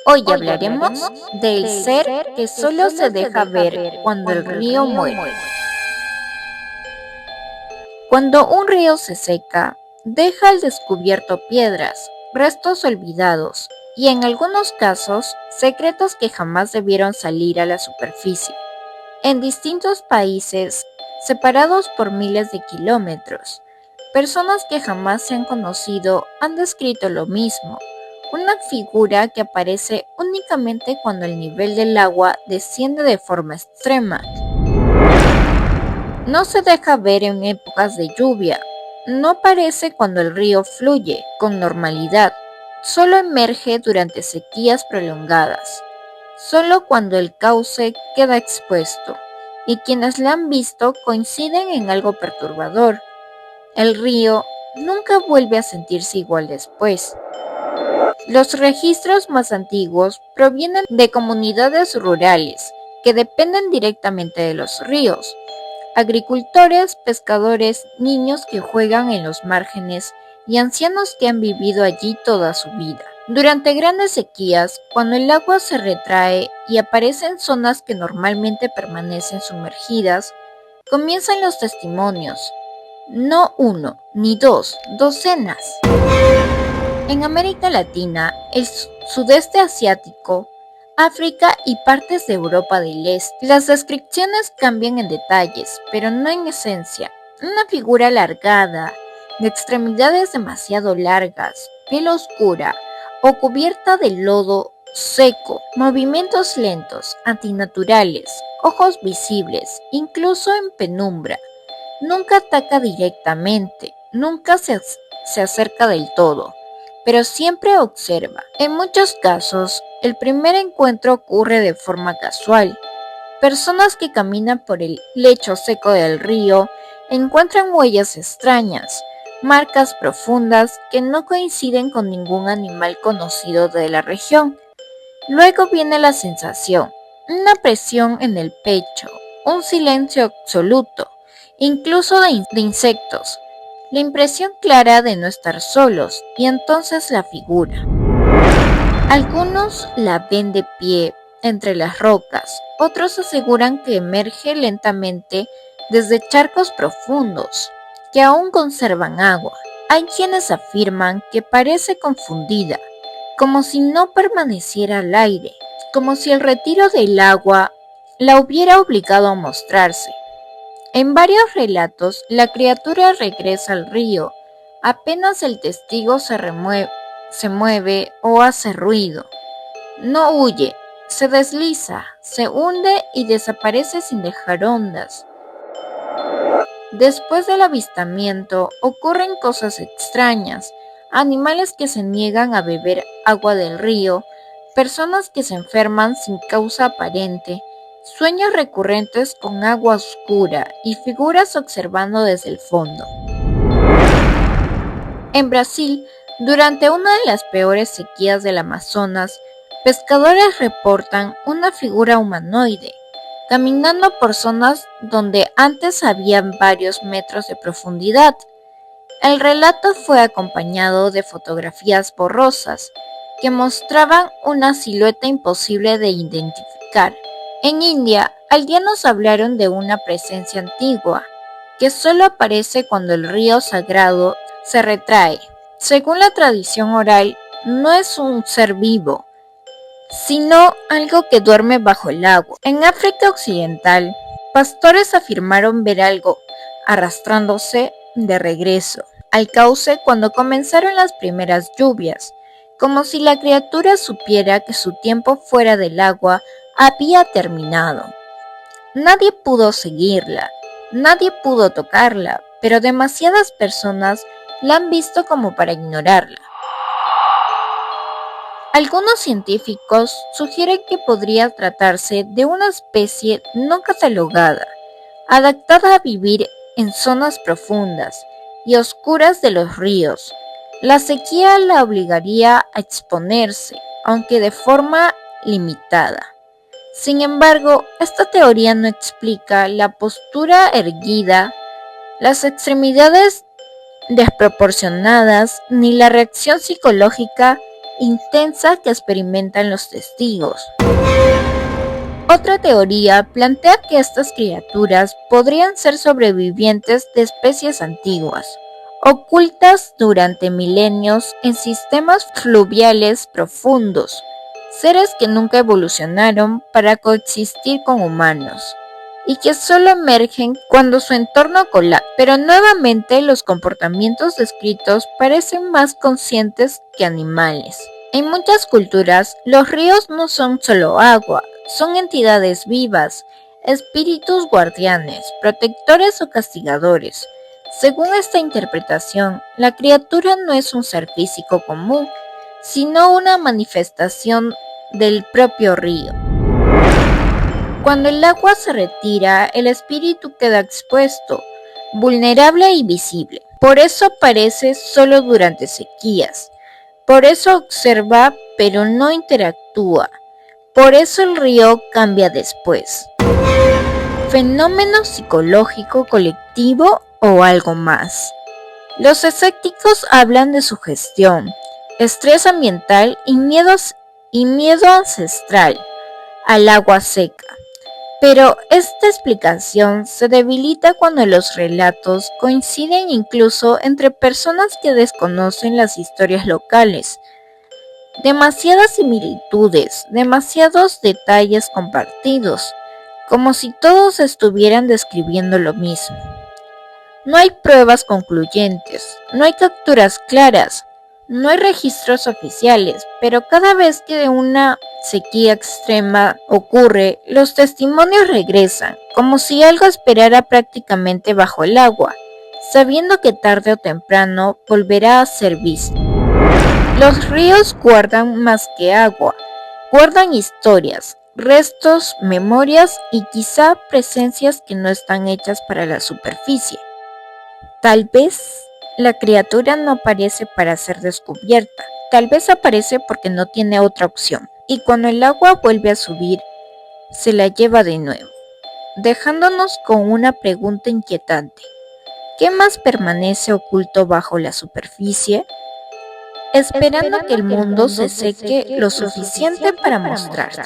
Hoy hablaremos del ser que solo se deja ver cuando el río muere. Cuando un río se seca, deja al descubierto piedras, restos olvidados y en algunos casos secretos que jamás debieron salir a la superficie. En distintos países, separados por miles de kilómetros, personas que jamás se han conocido han descrito lo mismo, una figura que aparece únicamente cuando el nivel del agua desciende de forma extrema. No se deja ver en épocas de lluvia, no aparece cuando el río fluye con normalidad, solo emerge durante sequías prolongadas, solo cuando el cauce queda expuesto, y quienes la han visto coinciden en algo perturbador. El río nunca vuelve a sentirse igual después. Los registros más antiguos provienen de comunidades rurales que dependen directamente de los ríos. Agricultores, pescadores, niños que juegan en los márgenes y ancianos que han vivido allí toda su vida. Durante grandes sequías, cuando el agua se retrae y aparecen zonas que normalmente permanecen sumergidas, comienzan los testimonios. No uno, ni dos, docenas. En América Latina, el sudeste asiático, África y partes de Europa del Este, las descripciones cambian en detalles, pero no en esencia. Una figura alargada, de extremidades demasiado largas, piel oscura o cubierta de lodo seco, movimientos lentos, antinaturales, ojos visibles, incluso en penumbra. Nunca ataca directamente, nunca se acerca del todo, pero siempre observa. En muchos casos, el primer encuentro ocurre de forma casual. Personas que caminan por el lecho seco del río encuentran huellas extrañas, marcas profundas que no coinciden con ningún animal conocido de la región. Luego viene la sensación, una presión en el pecho, un silencio absoluto, incluso de insectos, la impresión clara de no estar solos y entonces la figura. Algunos la ven de pie entre las rocas, otros aseguran que emerge lentamente desde charcos profundos que aún conservan agua. Hay quienes afirman que parece confundida, como si no permaneciera al aire, como si el retiro del agua la hubiera obligado a mostrarse. En varios relatos, la criatura regresa al río, apenas el testigo se mueve o hace ruido. No huye, se desliza, se hunde y desaparece sin dejar ondas. Después del avistamiento, ocurren cosas extrañas, animales que se niegan a beber agua del río, personas que se enferman sin causa aparente, sueños recurrentes con agua oscura y figuras observando desde el fondo. En Brasil, durante una de las peores sequías del Amazonas, pescadores reportan una figura humanoide, caminando por zonas donde antes habían varios metros de profundidad. El relato fue acompañado de fotografías borrosas que mostraban una silueta imposible de identificar. En India, aldeanos hablaron de una presencia antigua, que solo aparece cuando el río sagrado se retrae. Según la tradición oral, no es un ser vivo, sino algo que duerme bajo el agua. En África Occidental, pastores afirmaron ver algo arrastrándose de regreso al cauce cuando comenzaron las primeras lluvias, como si la criatura supiera que su tiempo fuera del agua había terminado. Nadie pudo seguirla, nadie pudo tocarla, pero demasiadas personas la han visto como para ignorarla. Algunos científicos sugieren que podría tratarse de una especie no catalogada, adaptada a vivir en zonas profundas y oscuras de los ríos. La sequía la obligaría a exponerse, aunque de forma limitada. Sin embargo, esta teoría no explica la postura erguida, las extremidades desproporcionadas ni la reacción psicológica intensa que experimentan los testigos. Otra teoría plantea que estas criaturas podrían ser sobrevivientes de especies antiguas, ocultas durante milenios en sistemas fluviales profundos, seres que nunca evolucionaron para coexistir con humanos, y que solo emergen cuando su entorno colapsa. Pero nuevamente los comportamientos descritos parecen más conscientes que animales. En muchas culturas, los ríos no son solo agua, son entidades vivas, espíritus guardianes, protectores o castigadores. Según esta interpretación, la criatura no es un ser físico común, sino una manifestación del propio río. Cuando el agua se retira, el espíritu queda expuesto, vulnerable y visible. Por eso aparece solo durante sequías. Por eso observa, pero no interactúa. Por eso el río cambia después. ¿Fenómeno psicológico colectivo o algo más? Los escépticos hablan de sugestión, estrés ambiental y miedo ancestral al agua seca. Pero esta explicación se debilita cuando los relatos coinciden incluso entre personas que desconocen las historias locales. Demasiadas similitudes, demasiados detalles compartidos, como si todos estuvieran describiendo lo mismo. No hay pruebas concluyentes, no hay capturas claras, no hay registros oficiales, pero cada vez que una sequía extrema ocurre, los testimonios regresan, como si algo esperara prácticamente bajo el agua, sabiendo que tarde o temprano volverá a ser visto. Los ríos guardan más que agua, guardan historias, restos, memorias y quizá presencias que no están hechas para la superficie. Tal vez la criatura no aparece para ser descubierta, tal vez aparece porque no tiene otra opción, y cuando el agua vuelve a subir, se la lleva de nuevo, dejándonos con una pregunta inquietante. ¿Qué más permanece oculto bajo la superficie? Esperando que el mundo se seque lo suficiente para mostrarse.